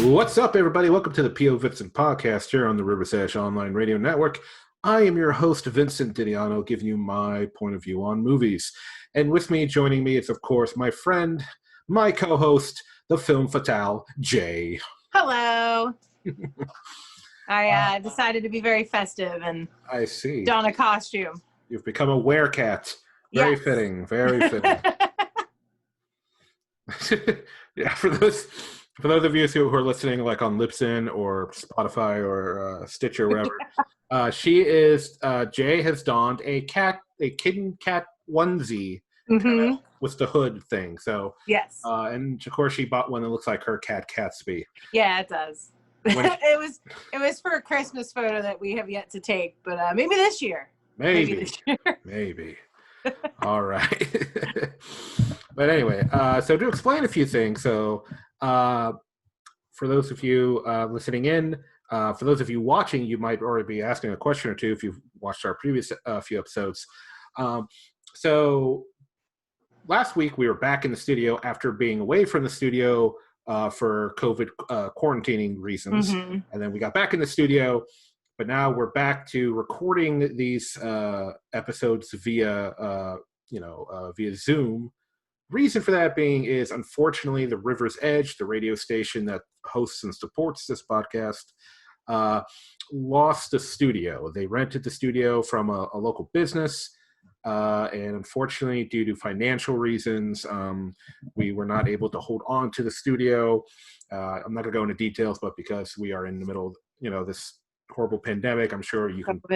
What's up, everybody? Welcome to the POVincent podcast here on the Rivers Edge Online Radio Network. I am your host, Vincent Didiano, giving you my point of view on movies. And with me, joining me is, of course, my friend, my co-host, the film fatale, Jay. Hello. I decided to be very festive and I see. don a costume. You've become a werecat. Very Yes. fitting. Very fitting. Yeah, for those of you who are listening, like on Libsyn or Spotify or Stitcher, or whatever, Jay has donned a kitten cat onesie with the hood thing. So Yes. And of course, she bought one that looks like her cat Catsby. Yeah, it does. It was for a Christmas photo that we have yet to take, but maybe this year. Maybe. All right. But anyway, so to explain a few things, so for those of you listening in, for those of you watching, you might already be asking a question or two if you've watched our previous few episodes. So last week we were back in the studio after being away from the studio for COVID quarantining reasons, and then we got back in the studio. But now we're back to recording these episodes via Zoom. Reason for that being is, unfortunately, the Rivers Edge, the radio station that hosts and supports this podcast, lost the studio. They rented the studio from a local business, and unfortunately, due to financial reasons, we were not able to hold on to the studio. I'm not going to go into details, but because we are in the middle of, this horrible pandemic, I'm sure you can put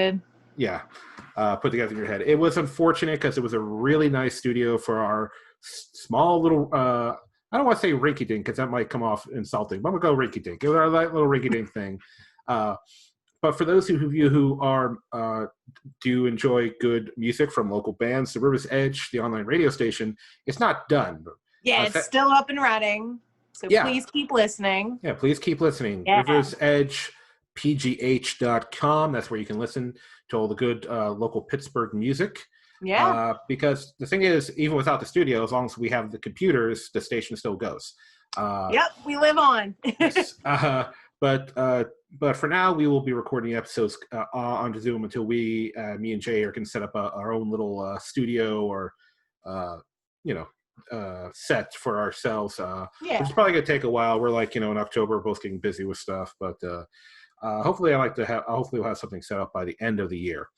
together in your head. It was unfortunate because it was a really nice studio for our small little I don't want to say rinky-dink because that might come off insulting, but I'm gonna go rinky-dink. It was our little rinky-dink thing. But for those of you who are do enjoy good music from local bands, the Rivers Edge, the online radio station, it's not done. Yeah, it's still up and running. So please keep listening. Yeah, please keep listening. Yeah. Rivers Edge pgh.com. That's where you can listen to all the good local Pittsburgh music. Yeah. Because the thing is, even without the studio, as long as we have the computers, the station still goes. Yep, we live on. Yes. But for now, we will be recording episodes on Zoom until me and Jay can set up our own little studio or set for ourselves. Which is probably gonna take a while. We're in October, we're both getting busy with stuff, but hopefully we'll have something set up by the end of the year.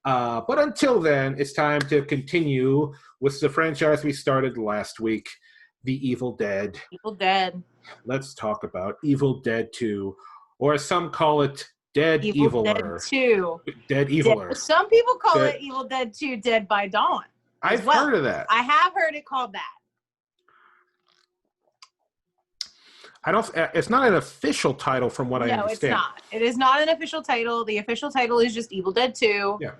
But until then, it's time to continue with the franchise we started last week, The Evil Dead. Evil Dead. Let's talk about Evil Dead 2, or as some call it, Dead Eviler. Dead 2. Dead Eviler. Some people call it Evil Dead 2 Dead by Dawn. I've heard of that. I have heard it called that. It's not an official title from what I understand. No, it's not. It is not an official title. The official title is just Evil Dead 2. Yeah.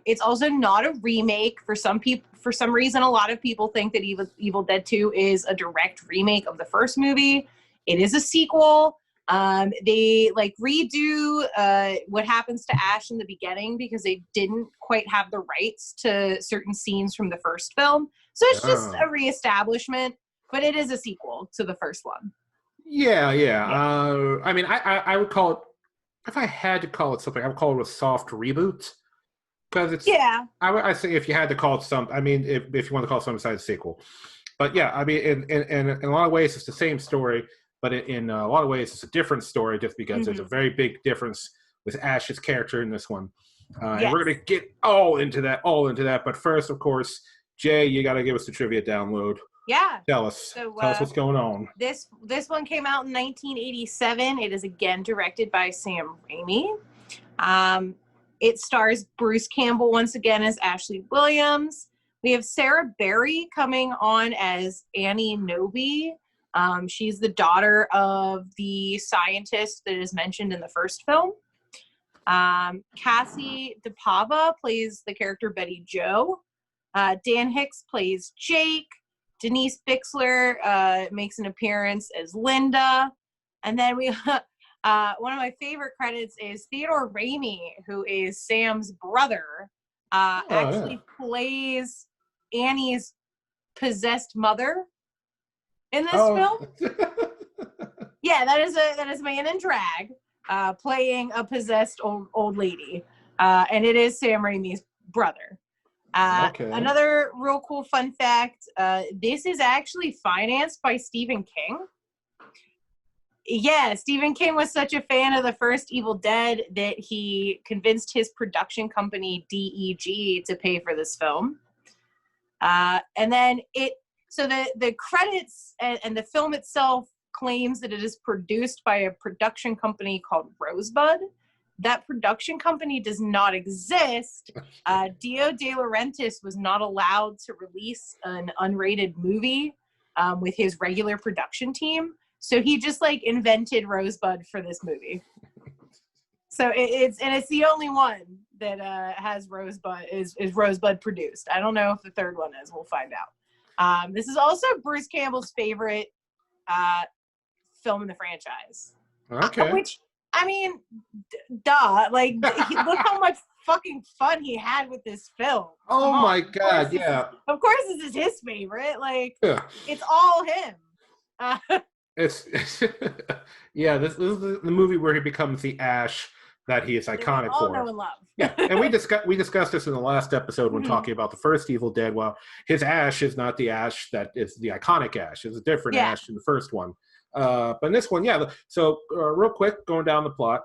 It's also not a remake. For some people, for some reason, a lot of people think that Evil Dead 2 is a direct remake of the first movie. It is a sequel. They redo what happens to Ash in the beginning because they didn't quite have the rights to certain scenes from the first film. So it's just a reestablishment, but it is a sequel to the first one. Yeah. I would call it, if I had to call it something, I would call it a soft reboot. Because it's, I say if you had to call it something, if you want to call it something besides a sequel. But yeah, in a lot of ways, it's the same story, but in a lot of ways, it's a different story just because there's a very big difference with Ash's character in this one. And we're going to get all into that. But first, of course, Jay, you got to give us the trivia download. Yeah. Tell us what's going on. This one came out in 1987. It is again directed by Sam Raimi. It stars Bruce Campbell once again as Ashley Williams. We have Sarah Berry coming on as Annie Noby. She's the daughter of the scientist that is mentioned in the first film. Cassie DePava plays the character Betty Jo. Dan Hicks plays Jake. Denise Bixler makes an appearance as Linda. And then we one of my favorite credits is Theodore Raimi, who is Sam's brother, actually plays Annie's possessed mother in this film. Yeah, that is a man in drag playing a possessed old lady, and it is Sam Raimi's brother. Okay. Another real cool fun fact: this is actually financed by Stephen King. Yeah, Stephen King was such a fan of the first Evil Dead that he convinced his production company DEG to pay for this film. And then the credits and the film itself claims that it is produced by a production company called Rosebud. That production company does not exist. Dio De Laurentiis was not allowed to release an unrated movie with his regular production team. So he just like invented Rosebud for this movie. So it's the only one that has Rosebud is Rosebud produced. I don't know if the third one is. We'll find out. This is also Bruce Campbell's favorite film in the franchise. Okay. Which, I mean, duh. Like, look how much fucking fun he had with this film. Oh my God! Yeah. Of course, this is his favorite. Like, Yeah. it's all him. It's yeah. This is the movie where he becomes the Ash that he is iconic all for. know and love. Yeah, and we discussed this in the last episode when talking about the first Evil Dead. Well, his Ash is not the Ash that is the iconic Ash. It's a different Ash in the first one. But in this one, yeah. So real quick, going down the plot.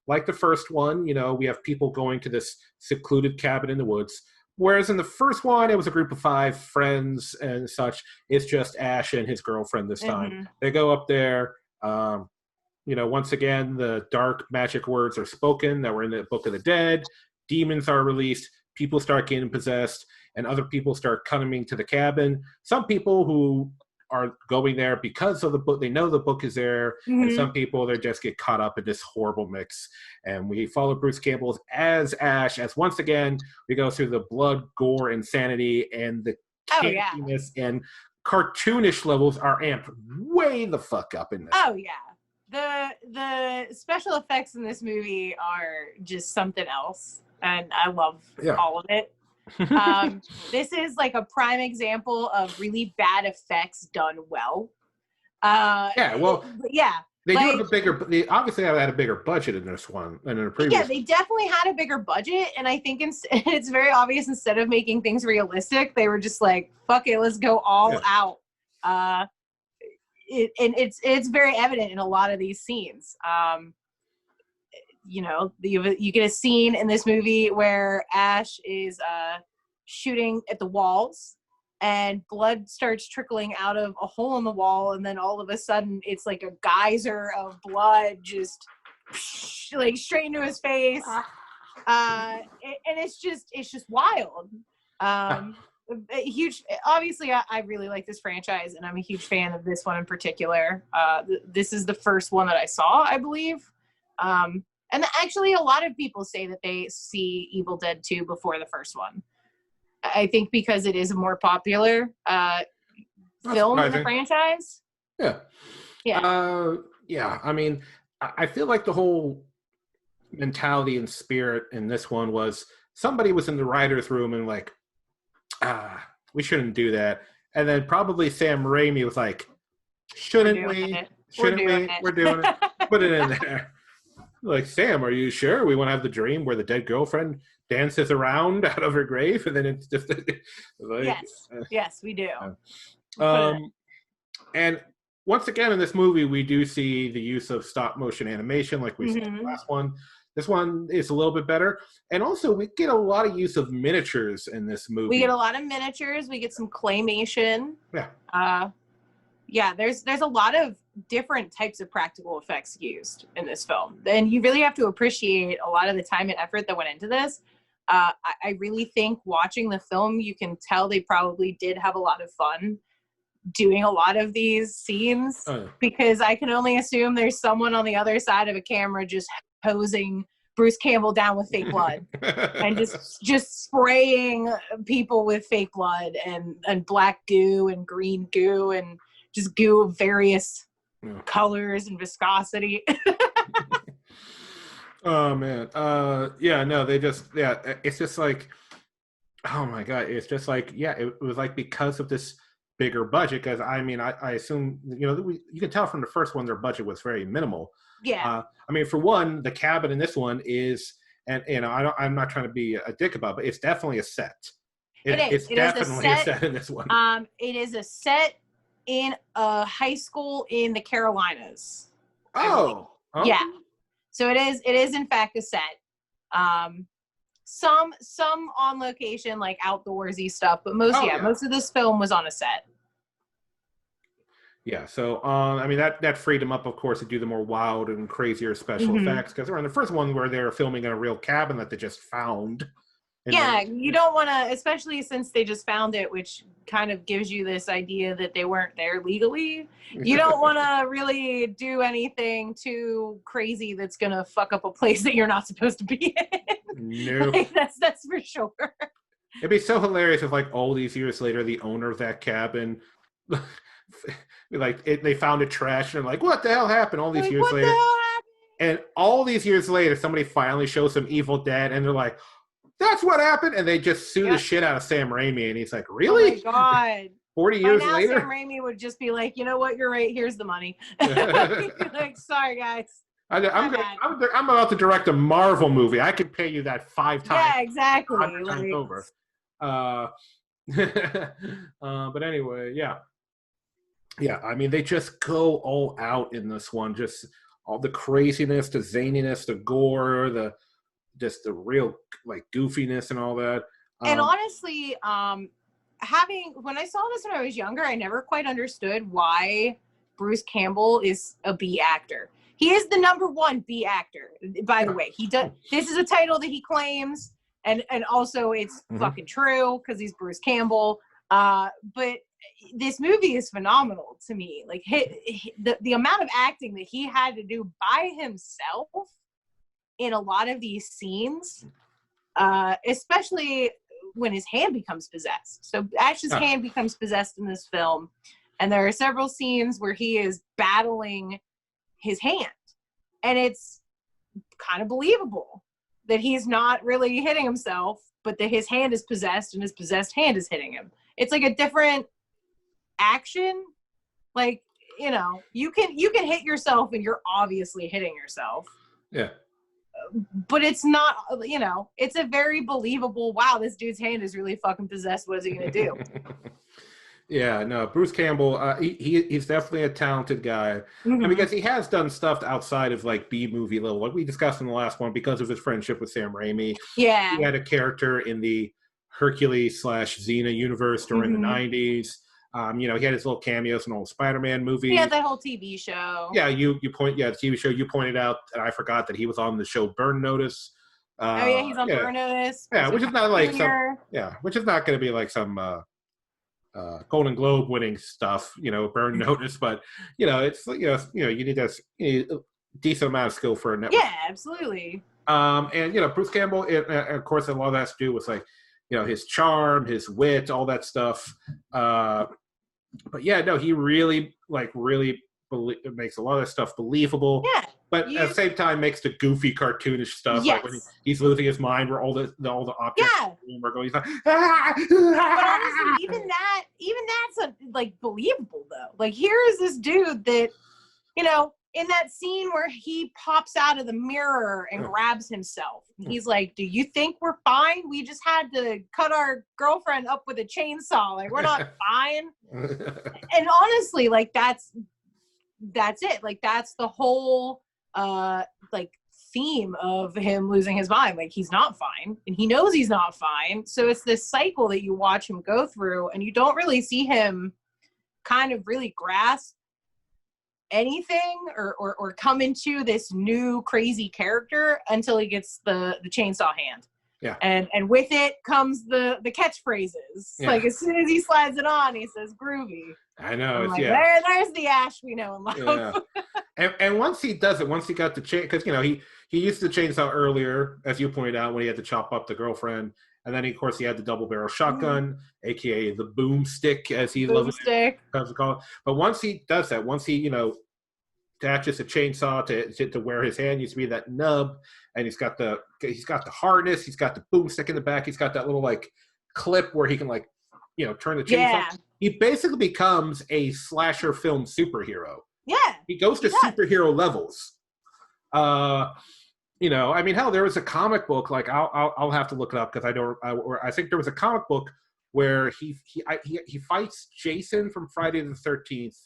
Like the first one, you know, we have people going to this secluded cabin in the woods. Whereas in the first one, it was a group of 5 friends and such. It's just Ash and his girlfriend this time. They go up there. You know, once again, the dark magic words are spoken that were in the Book of the Dead. Demons are released. People start getting possessed, and other people start coming to the cabin. Some people who are going there because of the book, they know the book is there, and some people, they just get caught up in this horrible mix. And we follow Bruce Campbell as Ash, as once again, we go through the blood, gore, insanity, and the campiness and cartoonish levels are amped way the fuck up in this. Oh, yeah. The special effects in this movie are just something else, and I love all of it. This is like a prime example of really bad effects done well. They do have a bigger. They obviously had a bigger budget in this one than in the previous. Yeah, they definitely had a bigger budget, and I think it's very obvious. Instead of making things realistic, they were just like, "Fuck it, let's go all out." It's very evident in a lot of these scenes. You know, you get a scene in this movie where Ash is shooting at the walls, and blood starts trickling out of a hole in the wall, and then all of a sudden it's like a geyser of blood just like straight into his face. And it's just wild. Huge. Obviously, I really like this franchise, and I'm a huge fan of this one in particular. This is the first one that I saw, I believe. And actually, a lot of people say that they see Evil Dead 2 before the first one. I think because it is a more popular film in the franchise. Yeah. Yeah. I mean, I feel like the whole mentality and spirit in this one was somebody was in the writer's room and like, we shouldn't do that. And then probably Sam Raimi was like, shouldn't we? We're doing it. Put it in there. Like, Sam, are you sure we want to have the dream where the dead girlfriend dances around out of her grave? And then it's just like, yes, we do. And once again, in this movie, we do see the use of stop motion animation like we saw in the last one. This one is a little bit better. And also, we get a lot of use of miniatures in this movie. We get a lot of miniatures. We get some claymation. There's a lot of different types of practical effects used in this film. And you really have to appreciate a lot of the time and effort that went into this. I really think watching the film, you can tell they probably did have a lot of fun doing a lot of these scenes, because I can only assume there's someone on the other side of a camera just hosing Bruce Campbell down with fake blood and just spraying people with fake blood and black goo and green goo and just goo of various colors and viscosity. Oh man. It's just like, oh my God. It's just like, it was like because of this bigger budget, because I mean, I assume, you know, you can tell from the first one their budget was very minimal. Yeah. I mean, for one, the cabin in this one is, and you know, I'm not trying to be a dick about it, but it's definitely a set. It's It is definitely a set in this one. It is a set in a high school in the Carolinas. Oh, okay. Yeah. So it is in fact a set. Some on location, like outdoorsy stuff, but most of this film was on a set. Yeah, so I mean that freed them up, of course, to do the more wild and crazier special effects, because we're in the first one where they're filming in a real cabin that they just found. Yeah, you don't want to, especially since they just found it, which kind of gives you this idea that they weren't there legally. You don't want to really do anything too crazy that's going to fuck up a place that you're not supposed to be in. No. Like, that's for sure. It'd be so hilarious if, like, all these years later, the owner of that cabin, they found it trash, and like, what the hell happened all these years later? And all these years later, somebody finally shows some Evil Dead, and they're like, that's what happened, and they just sue the shit out of Sam Raimi, and he's like, really? Oh my god. 40 years later? Sam Raimi would just be like, you know what, you're right, here's the money. Like, sorry guys. I'm about to direct a Marvel movie. I could pay you that 5 times. Yeah, exactly. 100 times over. But anyway, yeah. Yeah, I mean, they just go all out in this one. Just all the craziness, the zaniness, the gore, the real, like, goofiness and all that. And honestly, when I saw this when I was younger, I never quite understood why Bruce Campbell is a B actor. He is the #1 B actor, by the way. This is a title that he claims, and also it's fucking true because he's Bruce Campbell. But this movie is phenomenal to me. Like, the amount of acting that he had to do by himself in a lot of these scenes, especially when his hand becomes possessed. So Ash's hand becomes possessed in this film, and there are several scenes where he is battling his hand, and it's kind of believable that he's not really hitting himself, but that his hand is possessed and his possessed hand is hitting him. It's like a different action. Like, you know, you can hit yourself and you're obviously hitting yourself. Yeah. But it's not, you know, it's a very believable, wow, this dude's hand is really fucking possessed. What is he going to do? Yeah, no, Bruce Campbell, he's definitely a talented guy. And because he has done stuff outside of, like, B-movie level, like we discussed in the last one, because of his friendship with Sam Raimi. Yeah. He had a character in the Hercules/Xena universe during the 90s. You know, he had his little cameos in old Spider-Man movies. He had that whole TV show. Yeah, the TV show. You pointed out, and I forgot that he was on the show Burn Notice. He's on Burn Notice. Yeah, which is not like which is not going to be like some Golden Globe winning stuff, you know, Burn Notice, but you know, it's you need a decent amount of skill for a network. Yeah, absolutely. And you know, Bruce Campbell, of course, a lot of that has to do with, like, you know, his charm, his wit, all that stuff. But yeah, no, he really makes a lot of that stuff believable. Yeah. But at the same time, makes the goofy, cartoonish stuff, like when he's losing his mind, where all the objects in the room are going. He's like, ah! But honestly, even that's like believable though. Like, here is this dude that, you know, in that scene where he pops out of the mirror and grabs himself. He's like, do you think we're fine? We just had to cut our girlfriend up with a chainsaw. Like, we're not fine. And honestly, like, that's it. Like, that's the whole, like, theme of him losing his mind. Like, he's not fine, and he knows he's not fine. So it's this cycle that you watch him go through, and you don't really see him kind of really grasp anything or come into this new crazy character until he gets the chainsaw hand. Yeah. And with it comes the catchphrases. Yeah. Like, as soon as he slides it on, he says groovy. I know. Like, there's the Ash we know and love. Yeah. And once he does it, once he got the chain, because, you know, he used the chainsaw earlier, as you pointed out, when he had to chop up the girlfriend. And then, of course, he had the double barrel shotgun, aka the boomstick, as he loves to call it. But once he does that, once he, you know, attaches a chainsaw to where his hand used to be, that nub, and he's got the harness, he's got the boomstick in the back, he's got that little, like, clip where he can, like, you know, turn the chainsaw. he basically becomes a slasher film superhero. Yeah. He goes to superhero levels. You know, I mean, hell, there was a comic book. Like, I'll have to look it up because I think there was a comic book where he fights Jason from Friday the 13th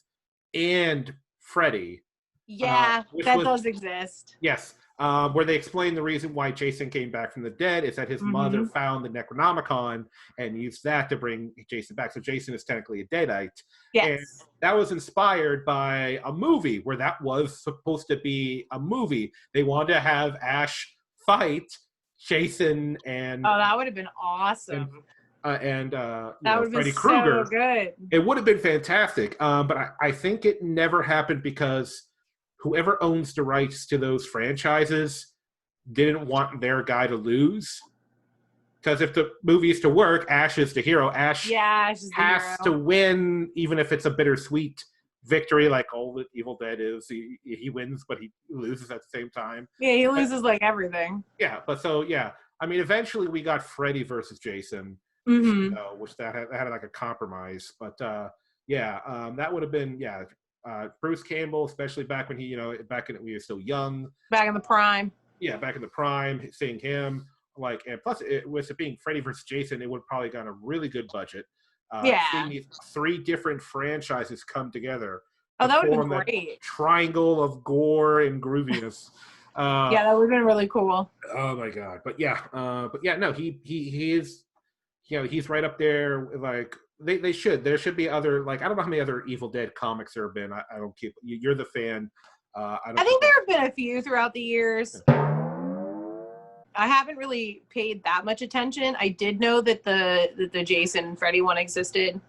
and Freddy. Yeah, that does exist. Yes, where they explain the reason why Jason came back from the dead is that his mother found the Necronomicon and used that to bring Jason back. So Jason is technically a deadite. Yes. And that was inspired by a movie where that was supposed to be a movie. They wanted to have Ash fight Jason and... Oh, that would have been awesome. And that would have Freddy been Krueger. So good. It would have been fantastic. But I think it never happened because whoever owns the rights to those franchises didn't want their guy to lose. Because if the movie is to work, Ash is the hero. Ash has to win, even if it's a bittersweet victory, like all the Evil Dead is. He wins, but he loses at the same time. Yeah, he loses like everything. Yeah, but so, yeah. I mean, eventually we got Freddy versus Jason, which that had like a compromise. But, that would have been, Bruce Campbell, especially back when back when we were still young. Back in the prime. Yeah, back in the prime, seeing him. And plus, with it being Freddy versus Jason, it would have probably gotten a really good budget. Seeing these 3 different franchises come together. Oh, that would have been great. Triangle of gore and grooviness. That would have been really cool. Oh my god! But no, he is. He's right up there. Like they should. There should be other. Like, I don't know how many other Evil Dead comics there have been. I don't keep. You're the fan. I think there have been a few throughout the years. I haven't really paid that much attention. I did know that the Jason and Freddy one existed.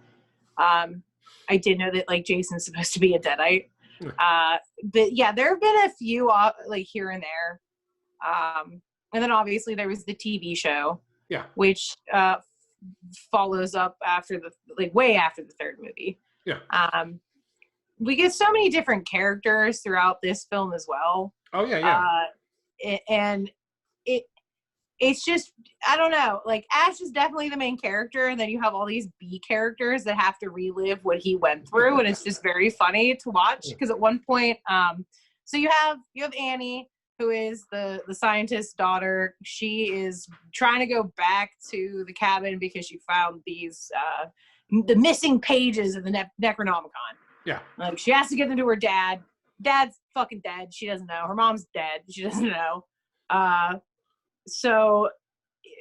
I did know that like Jason's supposed to be a deadite. But yeah, there have been a few like here and there. And then obviously there was the TV show. Yeah. Which follows up after way after the 3rd movie. Yeah. We get so many different characters throughout this film as well. Oh yeah. And it's just, I don't know, like Ash is definitely the main character, and then you have all these B characters that have to relive what he went through, and it's just very funny to watch because at one point, so you have Annie, who is the scientist's daughter. She is trying to go back to the cabin because she found these the missing pages of the Necronomicon. Yeah, like she has to get them to her dad. Dad's fucking dead. She doesn't know. Her mom's dead. She doesn't know. So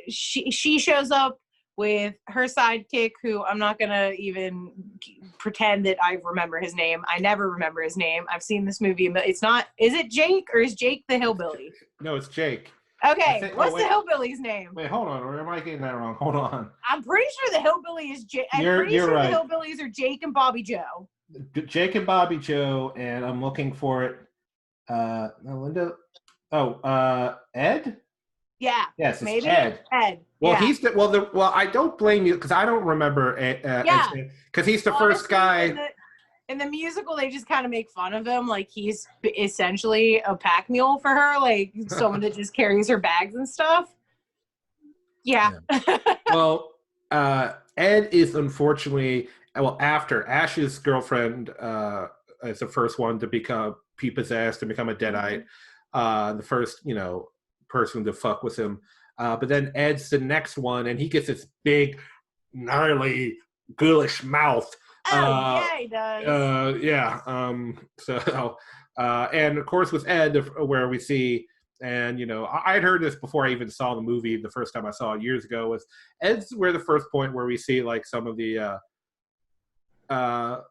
she shows up with her sidekick, who I'm not gonna even pretend that I remember his name. I never remember his name. I've seen this movie, but it's not. Is it Jake or is Jake the hillbilly? No, it's Jake. Okay, what's the hillbilly's name? Wait, hold on. Or am I getting that wrong? Hold on. I'm pretty sure the hillbilly is Jake. I'm pretty sure right. The hillbillies are Jake and Bobby Joe. Jake and Bobby Joe, and I'm looking for it. No, Linda. Oh, Ed. Yeah. Yes, it's maybe Ed. Well, yeah. he's the well. I don't blame you because I don't remember. Because he's the first guy. In the musical, they just kind of make fun of him, like he's essentially a pack mule for her, like someone that just carries her bags and stuff. Yeah. Well, Ed is unfortunately after Ash's girlfriend is the first one to become possessed and become a deadite. The first, person to fuck with him. But then Ed's the next one, and he gets this big, gnarly, ghoulish mouth. Yeah, he does. And of course with Ed, where we see, and I'd heard this before I even saw the movie the first time I saw it years ago, was Ed's where the first point where we see like some of the the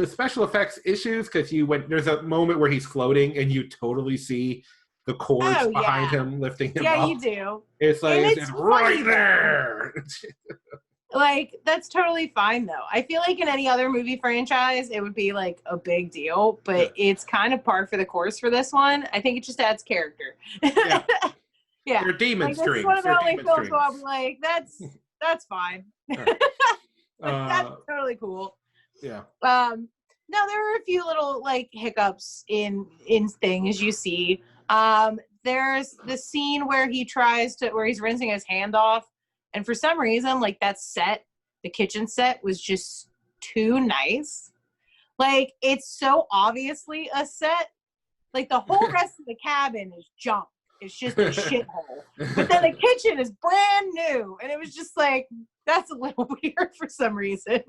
special effects issues, because there's a moment where he's floating and you totally see the cords behind him lifting him up. Yeah, you do. It's like it's right there. Like, that's totally fine though. I feel like in any other movie franchise it would be like a big deal, but it's kind of par for the course for this one. I think it just adds character. Yeah. Yeah. They're demon strings. That's one of the only films where I'm like, that's fine. That's totally cool. Yeah. No, there were a few little like hiccups in things you see. There's the scene where he's rinsing his hand off, and for some reason, like, that's set the kitchen set was just too nice. Like, it's so obviously a set. Like, the whole rest of the cabin is junk. It's just a shithole. But then the kitchen is brand new. And it was just like, that's a little weird for some reason.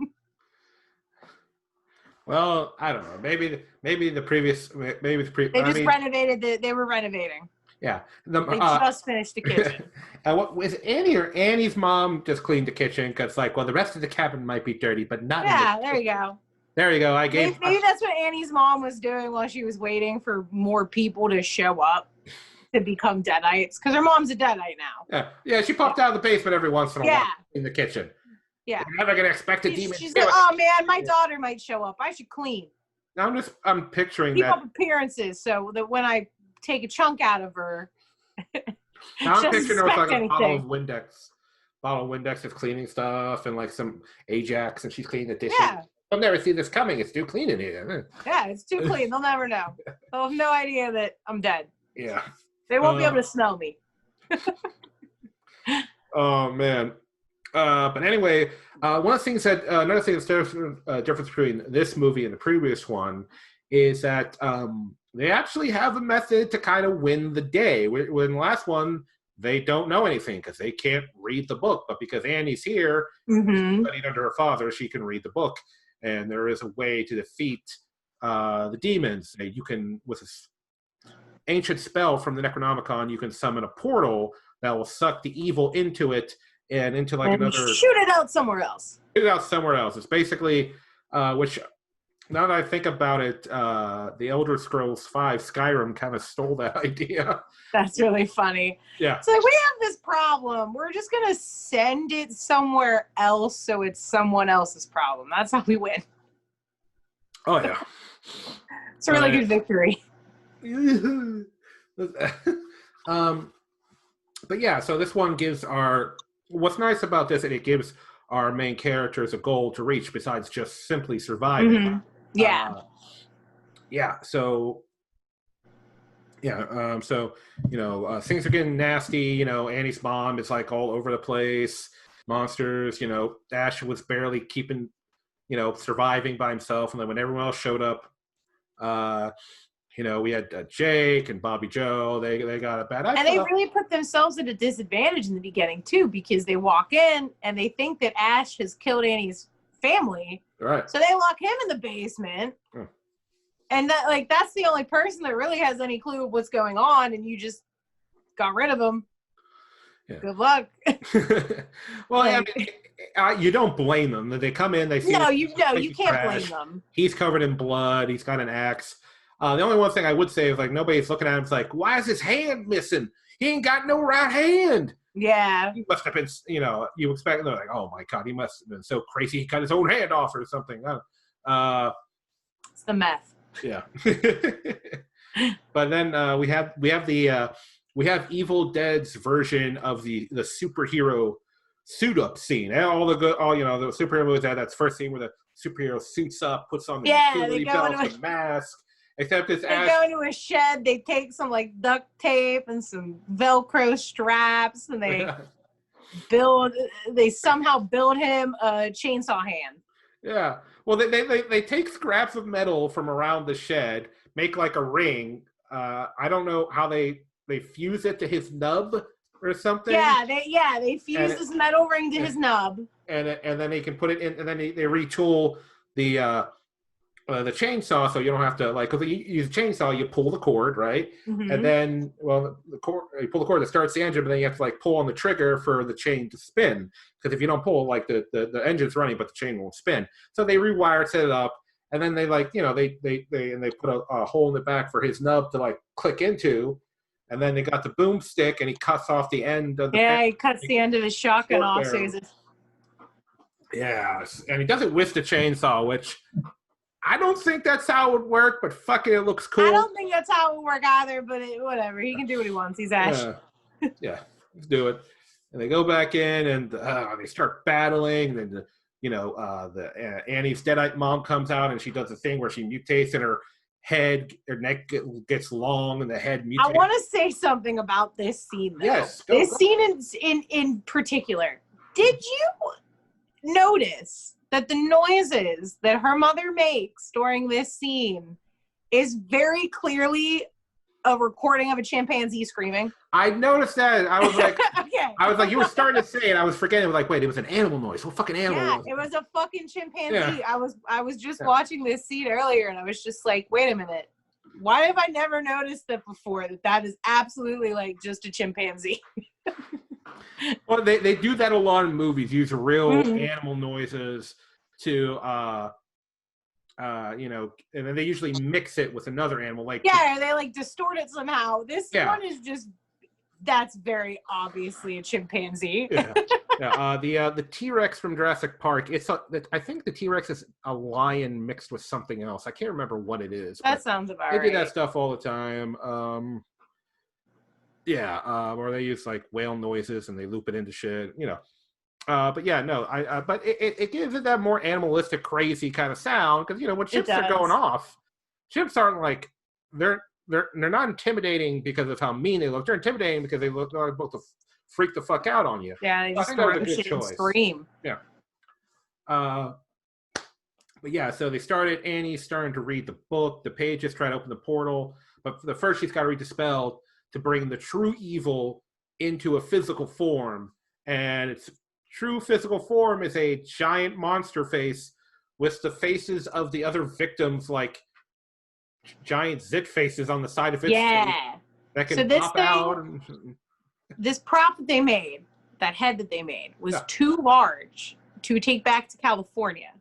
Well, I don't know. Maybe the previous. Renovated. They were renovating. Yeah. They just finished the kitchen. And what was Annie or Annie's mom just cleaned the kitchen because, like, well, the rest of the cabin might be dirty, but not. Yeah, there you go. There you go. Maybe that's what Annie's mom was doing while she was waiting for more people to show up to become Deadites. Because her mom's a Deadite now. Yeah. She popped out of the basement every once in a while in the kitchen. Yeah. You're never gonna expect a demon. She's like, oh man, my daughter might show up. I should clean. I'm picturing Keep that. up appearances so that when I take a chunk out of her, I'm picturing her with like a bottle of Windex is cleaning stuff and like some Ajax, and she's cleaning the dishes. Yeah. They'll never see this coming. It's too clean in here. Yeah, it's too clean. They'll never know. They'll have no idea that I'm dead. Yeah. They won't be able to smell me. Oh man. But anyway, one of the things that another thing that's difference between this movie and the previous one is that they actually have a method to kind of win the day. When the last one, they don't know anything because they can't read the book, but because Annie's here, studied under her father, she can read the book, and there is a way to defeat the demons. You can, with this ancient spell from the Necronomicon, you can summon a portal that will suck the evil into it. And into like another. Shoot it out somewhere else. Shoot it out somewhere else. It's basically, which now that I think about it, the Elder Scrolls V Skyrim kind of stole that idea. That's really funny. Yeah. It's like, we have this problem. We're just going to send it somewhere else so it's someone else's problem. That's how we win. Oh, yeah. It's a really good victory. But yeah, so this one gives what's nice about this is it gives our main characters a goal to reach besides just simply surviving. Yeah. So things are getting nasty. Annie's mom is like all over the place. Monsters. Ash was barely keeping, surviving by himself, and then when everyone else showed up, we had Jake and Bobby Joe. They got a bad idea. And they really put themselves at a disadvantage in the beginning, too, because they walk in and they think that Ash has killed Annie's family. Right. So they lock him in the basement. And that's the only person that really has any clue of what's going on, and you just got rid of him. Yeah. Good luck. Well, you don't blame them. They come in, they see. You can't blame them. He's covered in blood. He's got an axe. The only one thing I would say is like nobody's looking at him. It's like, why is his hand missing? He ain't got no right hand. Yeah. He must have been, you expect, they're like, oh my God, he must have been so crazy he cut his own hand off or something. It's the meth. Yeah. But then we have Evil Dead's version of the superhero suit up scene. And the superhero movies that's first scene where the superhero suits up, puts on the utility belt, the mask. Except it's go into a shed, they take some like duct tape and some Velcro straps, and they somehow build him a chainsaw hand. Yeah. Well, they take scraps of metal from around the shed, make like a ring. I don't know how they fuse it to his nub or something. They fuse this metal ring to his nub. And then they can put it in, and then they retool the chainsaw, so you don't have to because you use a chainsaw, you pull the cord, right? And then the cord, you pull the cord that starts the engine, but then you have to pull on the trigger for the chain to spin, because if you don't pull, the engine's running but the chain won't spin. So they rewire, set it up, and then they put a hole in the back for his nub to click into, and then they got the boomstick, and he cuts off the end of the he cuts the end of his shotgun off. Yeah, and he does it with the chainsaw, which I don't think that's how it would work, but fuck it looks cool. I don't think that's how it would work either, but whatever. He can do what he wants. He's Ash. Yeah, let's do it. And they go back in, and they start battling. And Annie's Deadite mom comes out, and she does a thing where she mutates, and her neck gets long, and the head mutates. I want to say something about this scene, though. Yes, scene in particular. Did you notice that the noises that her mother makes during this scene is very clearly a recording of a chimpanzee screaming? I noticed that. I was like, Okay. you were starting to say it. I was forgetting. I was like, wait, it was an animal noise. What fucking animal Yeah, was it was a fucking chimpanzee. Yeah. I was just Yeah. watching this scene earlier, and I was just like, wait a minute. Why have I never noticed that before? That is absolutely like just a chimpanzee. Well, they do that a lot in movies. Use real Mhm. animal noises to and then they usually mix it with another animal. Like Yeah, they like distort it somehow. This Yeah. one is just that's very obviously a chimpanzee. Yeah. The T-Rex from Jurassic Park. I think the T-Rex is a lion mixed with something else. I can't remember what it is. That But sounds about they do right. that stuff all the time. Or they use like whale noises and they loop it into shit. But yeah, no, but it gives it that more animalistic, crazy kind of sound because when It chimps are going does. off, chimps aren't like they're not intimidating because of how mean they look. They're intimidating because they look they're supposed to freak the fuck out on you. Yeah, they I just think that was a throw good shit and choice. scream. Yeah. But yeah, so Annie's starting to read the book. The pages try to open the portal, but first she's got to read the spell to bring the true evil into a physical form. And its true physical form is a giant monster face with the faces of the other victims, like giant zit faces on the side of its face that can pop out. This prop that they made, that head that they made, was Yeah. too large to take back to California.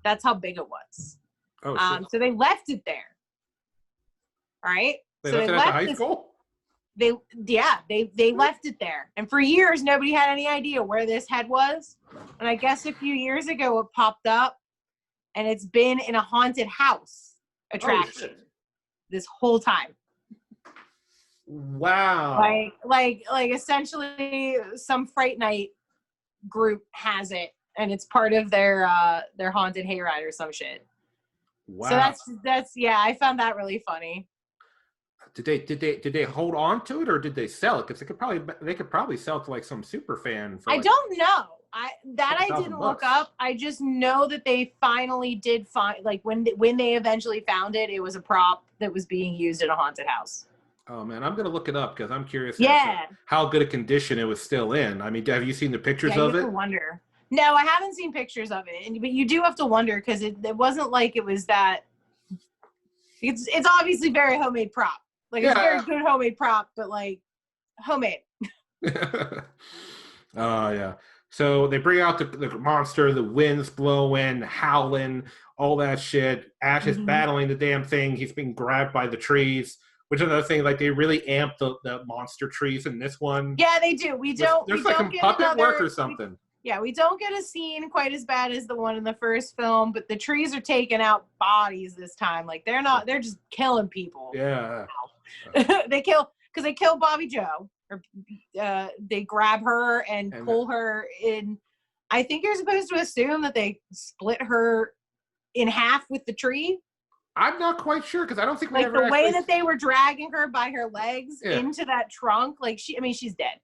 That's how big it was. Oh, shit. So they left it there. All right. They so left they it left at the high school? They left it there. And for years nobody had any idea where this head was. And I guess a few years ago it popped up and it's been in a haunted house attraction this whole time. Wow. Like essentially some Fright Night group has it and it's part of their haunted hayride or some shit. Wow. So that's I found that really funny. Did they hold on to it or did they sell it? Because they could probably sell it to like some super fan. I don't know. I didn't look up. I just know that they finally did find, like when they eventually found it, it was a prop that was being used in a haunted house. Oh man, I'm gonna look it up because I'm curious. Yeah. How good a condition it was still in. I mean, have you seen the pictures of it? You have to wonder. No, I haven't seen pictures of it, but you do have to wonder because it wasn't like it was that. It's obviously very homemade prop. Like it's a very good homemade prop, but like homemade. Oh yeah. So they bring out the monster, the wind's blowing, howling, all that shit. Ash is battling the damn thing. He's being grabbed by the trees, which is another thing. Like they really amp the monster trees in this one. Yeah, they do. There's like some puppet work or something. We don't get a scene quite as bad as the one in the first film, but the trees are taking out bodies this time. Like they're just killing people. Yeah. They kill Bobby Joe, or they grab her and pull her in. I think you're supposed to assume that they split her in half with the tree. I'm not quite sure because I don't think we like the way that they were dragging her by her legs into that trunk. Like she's dead.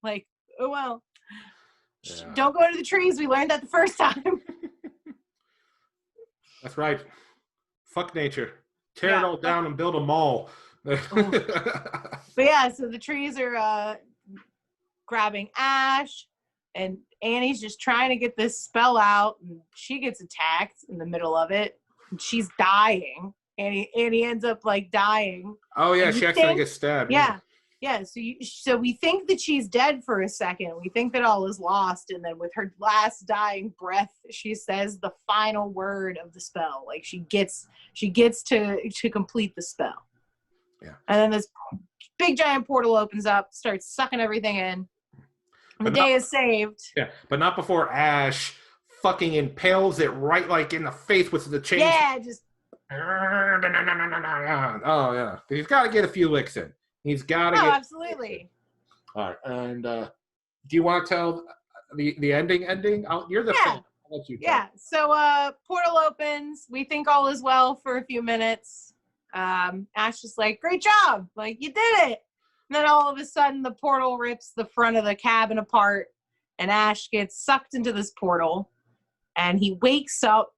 Like, oh well. Yeah. Don't go to the trees. We learned that the first time. That's right. Fuck nature. Tear it all down and build a mall. But yeah, so the trees are grabbing Ash, and Annie's just trying to get this spell out, and she gets attacked in the middle of it, and she's dying. Annie ends up like dying. Oh yeah, she actually gets stabbed. Yeah, so we think that she's dead for a second. We think that all is lost, and then with her last dying breath, she says the final word of the spell. Like she gets to complete the spell. Yeah. And then this big giant portal opens up, starts sucking everything in. And the day is saved. Yeah, but not before Ash fucking impales it right like in the face with the chain. Yeah, just. Oh yeah, he's got to get a few licks in. He's got to. Oh, absolutely. All right, and do you want to tell the ending? You're the fan. I'll let you tell. Yeah. So portal opens. We think all is well for a few minutes. Ash is like, "Great job! Like you did it." And then all of a sudden, the portal rips the front of the cabin apart, and Ash gets sucked into this portal, and he wakes up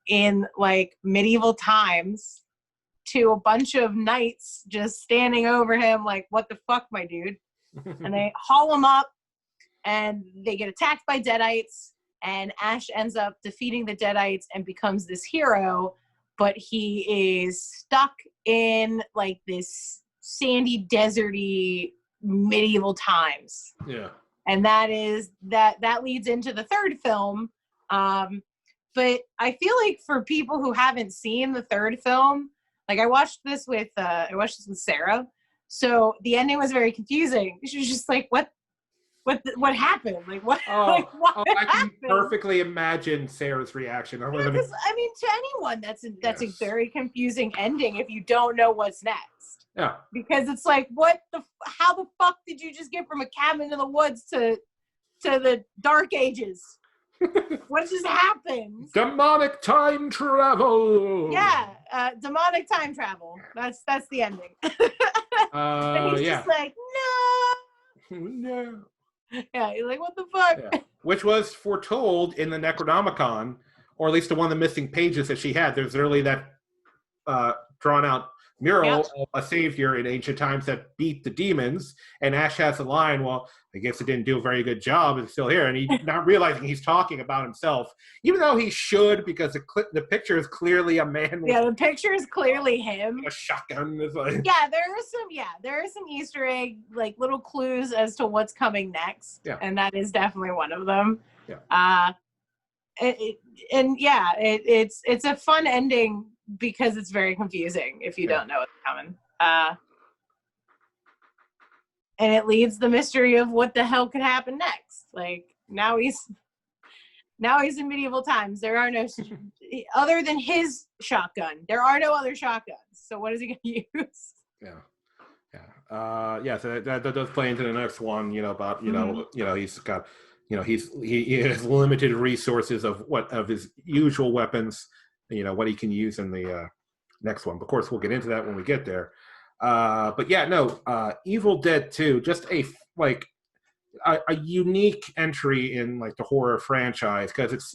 in like medieval times to a bunch of knights just standing over him like, what the fuck, my dude? And they haul him up, and they get attacked by deadites, and Ash ends up defeating the deadites and becomes this hero, but he is stuck in like this sandy, deserty medieval times. Yeah. And that leads into the third film. But I feel like for people who haven't seen the third film, like I watched this with Sarah, so the ending was very confusing. She was just like, what happened? Like what? Like, what I can happened? perfectly imagine Sarah's reaction. Yeah, because I mean, to anyone, that's a very confusing ending if you don't know what's next. Yeah. Because it's like, how the fuck did you just get from a cabin in the woods to the Dark Ages? What just happened? Demonic time travel. Yeah, demonic time travel. That's the ending. And he's just like, no. Yeah, you're like, what the fuck? Yeah. Which was foretold in the Necronomicon, or at least the one of the missing pages that she had. There's literally that drawn out mural of a savior in ancient times that beat the demons, and Ash has a line, well, I guess it didn't do a very good job, it's still here, and he's not realizing he's talking about himself, even though he should, because the picture is clearly a man with the picture is clearly him. A shotgun. Is like... Yeah, there are some Easter egg, like little clues as to what's coming next, and that is definitely one of them. Yeah. It's a fun ending because it's very confusing if you don't know what's coming. And it leaves the mystery of what the hell could happen next. Like now he's in medieval times. There are no other than his shotgun. There are no other shotguns. So what is he going to use? So that does play into the next one. About he's got he has limited resources of his usual weapons. What he can use in the next one. Of course, we'll get into that when we get there. Evil Dead 2, just a unique entry in like the horror franchise, because it's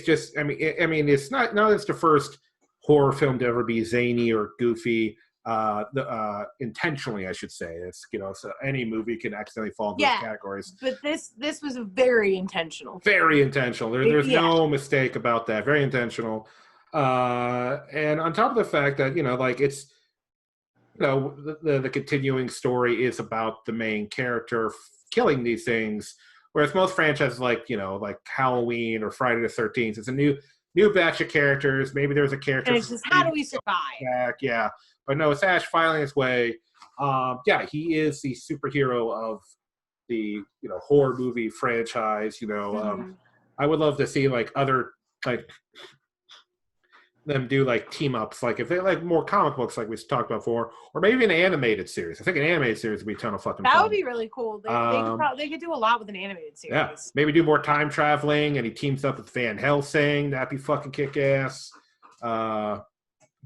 just it's not it's the first horror film to ever be zany or goofy, intentionally, I should say. It's so any movie can accidentally fall into those categories. But this was very intentional. Very intentional. There's no mistake about that. Very intentional. And on top of the fact that it's the continuing story is about the main character killing these things, whereas most franchises like Halloween or Friday the 13th, it's a new batch of characters. Maybe there's a character. And it's just how do we survive? Yeah, but no, it's Ash filing his way. He is the superhero of the horror movie franchise. I would love to see other them do team ups, if they more comic books like we talked about before, or maybe an animated series. I think an animated series would be a ton of fucking fun. That would be really cool. They could do a lot with an animated series. Yeah, maybe do more time traveling, and he teams up with Van Helsing. That'd be fucking kick ass.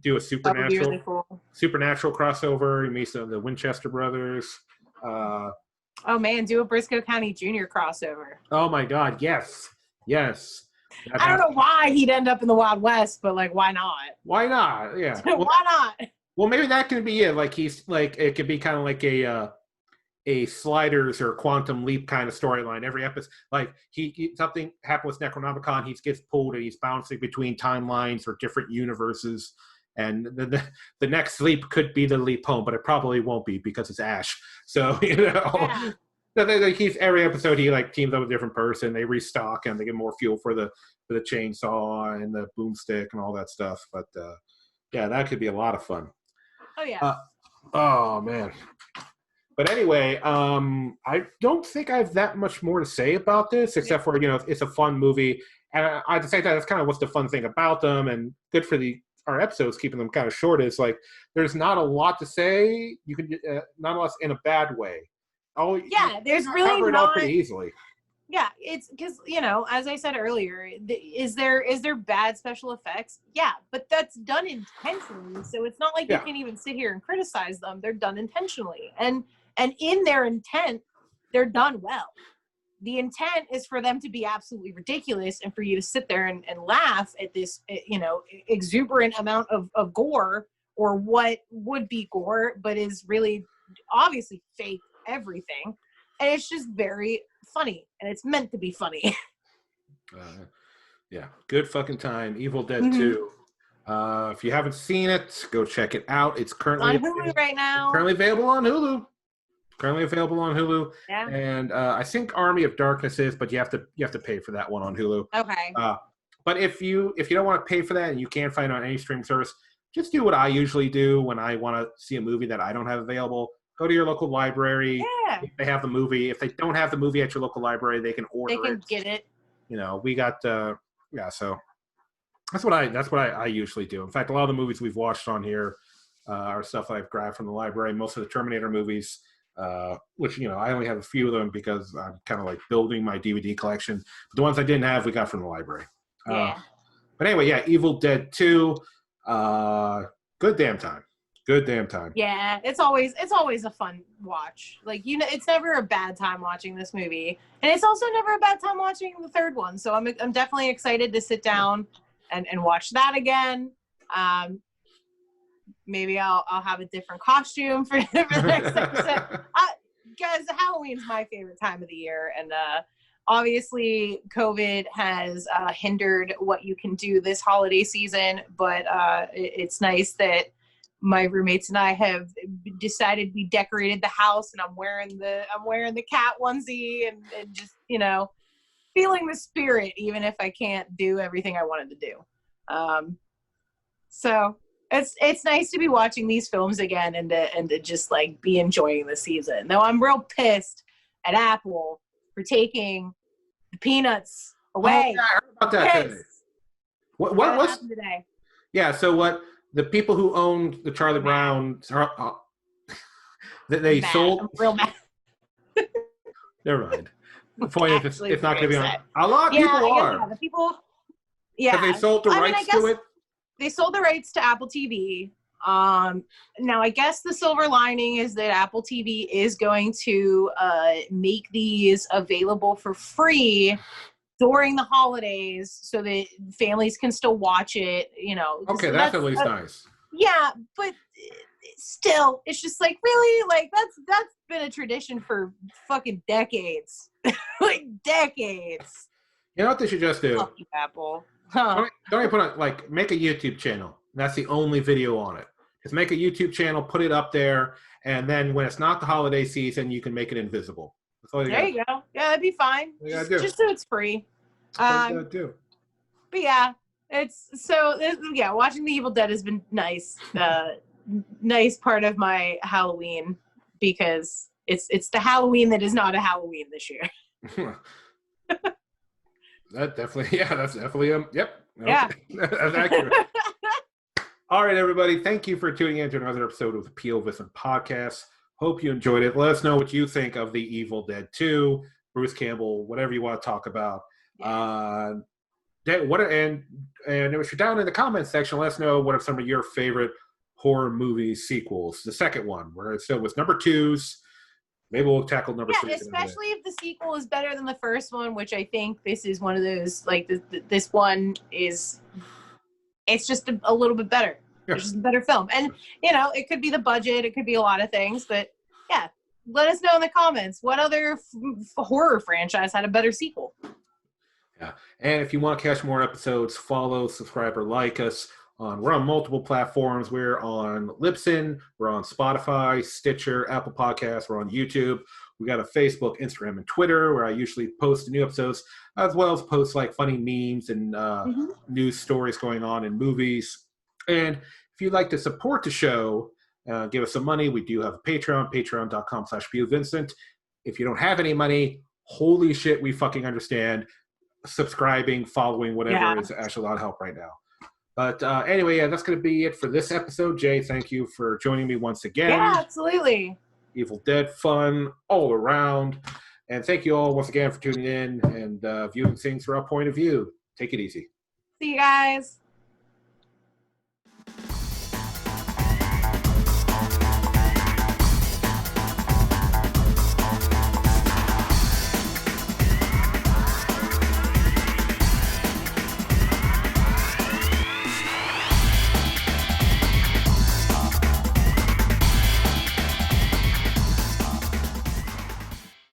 Do a supernatural, really cool. Supernatural crossover. He meets the Winchester brothers. Oh man, do a Briscoe County Jr. crossover. Oh my God, yes. I don't know why he'd end up in the Wild West, but why not? Why not? Yeah. Why not? Well, maybe that can be it. He's it could be kind of like a Sliders or Quantum Leap kind of storyline. Every episode, he something happened with Necronomicon. He gets pulled and he's bouncing between timelines or different universes. And the next leap could be the leap home, but it probably won't be because it's Ash. So he's every episode he teams up with a different person. They restock and they get more fuel for the chainsaw and the boomstick and all that stuff. But that could be a lot of fun. Oh yeah. Oh man. But anyway, I don't think I have that much more to say about this, except for it's a fun movie, and at the same time, that's kind of what's the fun thing about them, and good for our episodes, keeping them kind of short. Is there's not a lot to say. You can not unless in a bad way. There's really cover it all pretty easily. Yeah, it's because as I said earlier, is there bad special effects? Yeah, but that's done intentionally, so it's not like you can even sit here and criticize them. They're done intentionally, and in their intent, they're done well. the intent is for them to be absolutely ridiculous and for you to sit there and laugh at this, exuberant amount of gore, or what would be gore, but is really obviously fake everything. And it's just very funny, and it's meant to be funny. Yeah, good fucking time. Evil Dead 2. If you haven't seen it, go check it out. It's currently on Hulu right now. Currently available on Hulu. Yeah. And I think Army of Darkness is, but you have to pay for that one on Hulu. Okay. But if you don't want to pay for that and you can't find it on any streaming service, just do what I usually do when I want to see a movie that I don't have available. Go to your local library. Yeah. If they have the movie. If they don't have the movie at your local library, they can order it. They can get it. We got so that's what I usually do. In fact, a lot of the movies we've watched on here are stuff I've grabbed from the library. Most of the Terminator movies, which I only have a few of them because I'm kind of like building my DVD collection. But the ones I didn't have, we got from the library. Yeah. But anyway, yeah, Evil Dead 2. Good damn time. Yeah, it's always a fun watch. Like, it's never a bad time watching this movie, and it's also never a bad time watching the third one. So I'm definitely excited to sit down and watch that again. Maybe I'll have a different costume for the next episode. Guys, Halloween's my favorite time of the year, and obviously COVID has hindered what you can do this holiday season. But it's nice that my roommates and I have decided we decorated the house, and I'm wearing the cat onesie and just, feeling the spirit, even if I can't do everything I wanted to do. So it's nice to be watching these films again and to just like be enjoying the season. Though I'm real pissed at Apple for taking the peanuts away. Oh, yeah, I heard about that today. What happened today? Yeah, so what the people who owned the Charlie Brown they sold. I'm real mad. Never mind. The point is, it's not going to be on. A lot of people are. Yeah, the people. Yeah, they sold the rights to it. They sold the rights to Apple TV. Now I guess the silver lining is that Apple TV is going to make these available for free during the holidays, so that families can still watch it. Okay, so that's at least nice. Yeah, but still, it's just like, really, like that's been a tradition for fucking decades, like decades. You know what they should just do? Fuck you, Apple. Huh. Don't even put on, like, make a YouTube channel. That's the only video on it. Just make a YouTube channel, put it up there, and then when it's not the holiday season, you can make it invisible. That's all there you go. Yeah, that'd be fine. Just so it's free. That's what you gotta do. But yeah, watching The Evil Dead has been nice. Nice part of my Halloween, because it's the Halloween that is not a Halloween this year. That's definitely yep. Yeah. That's accurate. All right, everybody. Thank you for tuning in to another episode of the POVincent podcast. Hope you enjoyed it. Let us know what you think of The Evil Dead 2, Bruce Campbell, whatever you want to talk about. And if you're down in the comments section, let us know what are some of your favorite horror movie sequels. The second one, where it still was number 2s. Maybe we'll tackle number 3. Yeah, especially if the sequel is better than the first one, which I think this is one of those, like, this one is, it's just a little bit better. Yeah. It's just a better film. And, it could be the budget, it could be a lot of things, but yeah, let us know in the comments what other horror franchise had a better sequel. Yeah, and if you want to catch more episodes, follow, subscribe, or like us. We're on multiple platforms. We're on Libsyn, we're on Spotify, Stitcher, Apple Podcasts, we're on YouTube. We got a Facebook, Instagram, and Twitter where I usually post new episodes, as well as post like funny memes and news stories going on in movies. And if you'd like to support the show, give us some money. We do have a Patreon, patreon.com/POVincent. If you don't have any money, holy shit, we fucking understand. Subscribing, following, whatever is actually a lot of help right now. But anyway, that's going to be it for this episode. Jay, thank you for joining me once again. Yeah, absolutely. Evil Dead fun all around. And thank you all once again for tuning in and viewing things from our point of view. Take it easy. See you guys.